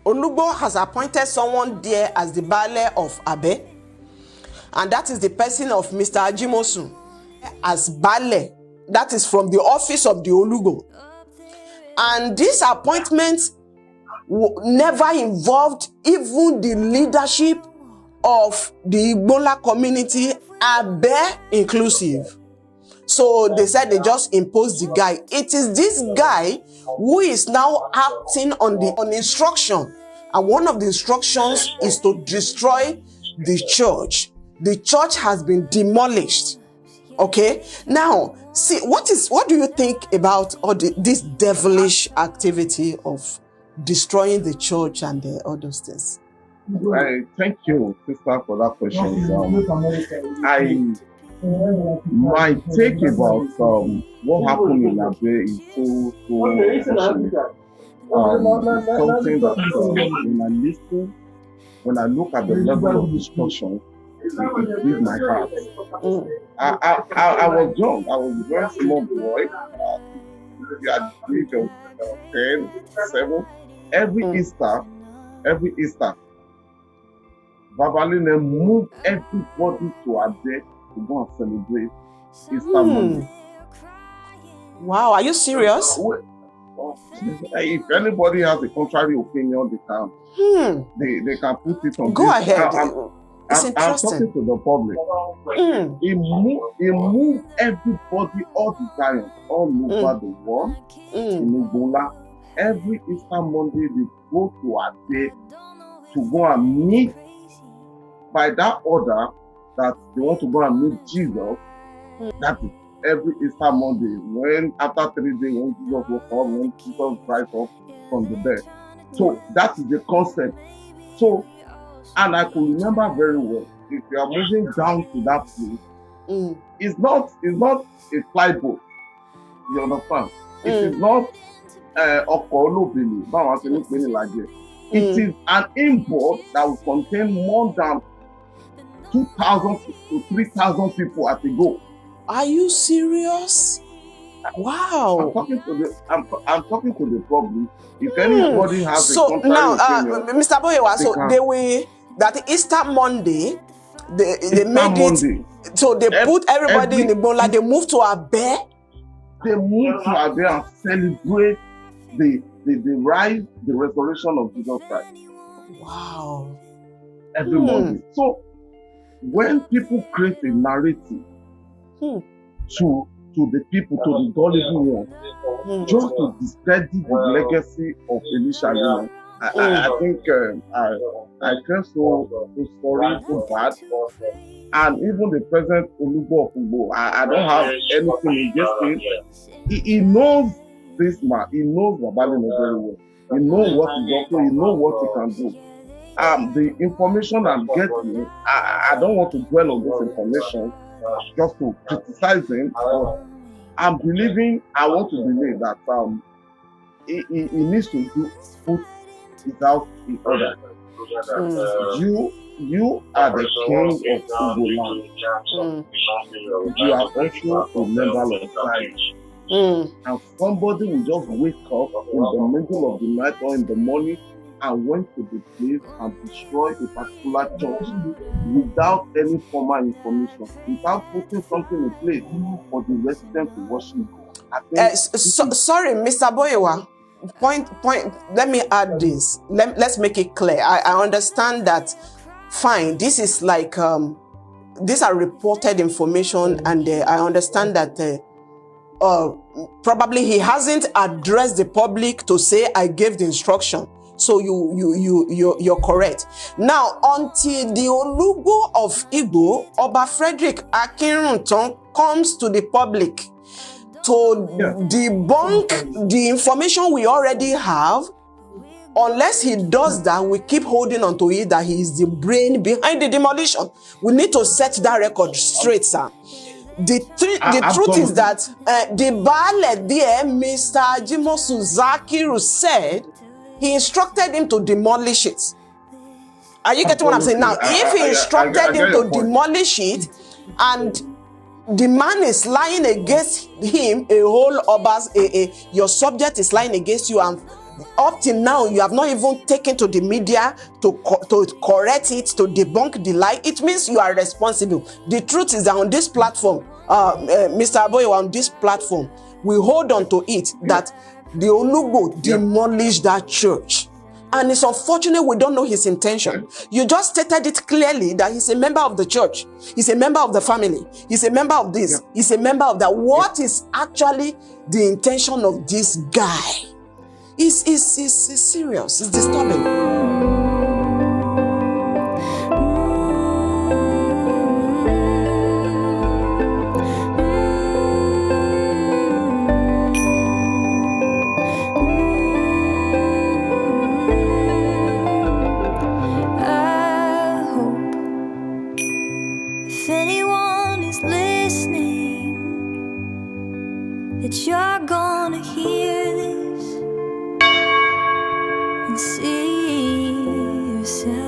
Olugbo has appointed someone there as the Baale of Abe, and that is the person of Mr. Ajimosun as Baale. That is from the office of the Olugbo. And this appointment never involved even the leadership of the Igbola community, Abe inclusive. So they said they just imposed the guy. It is this guy who is now acting on instruction. And one of the instructions is to destroy the church. The church has been demolished. Okay? Now, see, what do you think about this devilish activity of destroying the church and all those things? Thank you, sister, for that question. My take about what happened in Abe is so something that when I look at the level of destruction, it gives my heart. I was young. I was a very small boy. At the age of 10, 7. Every Easter, Babaline moved everybody to Abe to go and celebrate Easter Monday. Wow, are you serious? If anybody has a contrary opinion, they can put it on. Go ahead. It's I'm interesting. talking to the public. He moved everybody, all the giants, all over the world, in Ugbo. Every Easter Monday, they go to Abe to go and meet, by that order, that they want to go and meet Jesus. That is every Easter Monday, when after 3 days, when Jesus was up, when Jesus rise up from the dead. So that is the concept. So, and I can remember very well, if you are moving down to that place, it's not a flyboat. You understand? It is not it is an import that will contain more than 2,000 to 3,000 people at a go. Are you serious? Wow. I'm talking to the public. If anybody has a contrary opinion, Mr. Boyewa, so they will, that Easter Monday, they made it, so they put everybody in the bola, they moved to Abe. They moved to Abe and celebrate the rise, the resurrection of Jesus Christ. Wow. Every Monday. So when people create a narrative to the people, to the gullible one, just to discredit the legacy of Elisha, I think I feel so sorry, so bad. And even the present Olugbo of Igbo, I don't have anything against him. He knows this man. He knows Babalino very well. He knows what he's up to. He knows what he can do. The information I'm getting, I don't want to dwell on this information just to criticize him. But I want to believe that he needs to put it out in order. You are the king of Igbo land. You are also a member of Zion. And somebody will just wake up in the middle of the night or in the morning and went to the place and destroyed a particular church without any formal information, without putting something in place for the residents to worship God. Sorry, Mr. Boyewa. Point. Let me add this. Let's make it clear. I understand that. Fine. This is like these are reported information, and I understand that probably he hasn't addressed the public to say I gave the instruction. So you're correct. Now, until the Olugbo of Igbo, Oba Frederick Akinruntan comes to the public to debunk the information we already have, unless he does that, we keep holding on to it that he is the brain behind the demolition. We need to set that record straight, sir. The truth is that the Baale there, Mr. Ajimosun Zakiru, said he instructed him to demolish it. Are you getting what I'm saying? Now, if he instructed him to demolish it, and the man is lying against him, a whole Oba's, your subject is lying against you, and up till now you have not even taken to the media to correct it, to debunk the lie, it means you are responsible. The truth is that on this platform, Mr. Aboye, on this platform, we hold on to it that the Olugbo demolished that church. And it's unfortunate we don't know his intention. You just stated it clearly that he's a member of the church. He's a member of the family. He's a member of this. He's a member of that. What is actually the intention of this guy? Is serious. It's disturbing. That you're gonna hear this and see yourself.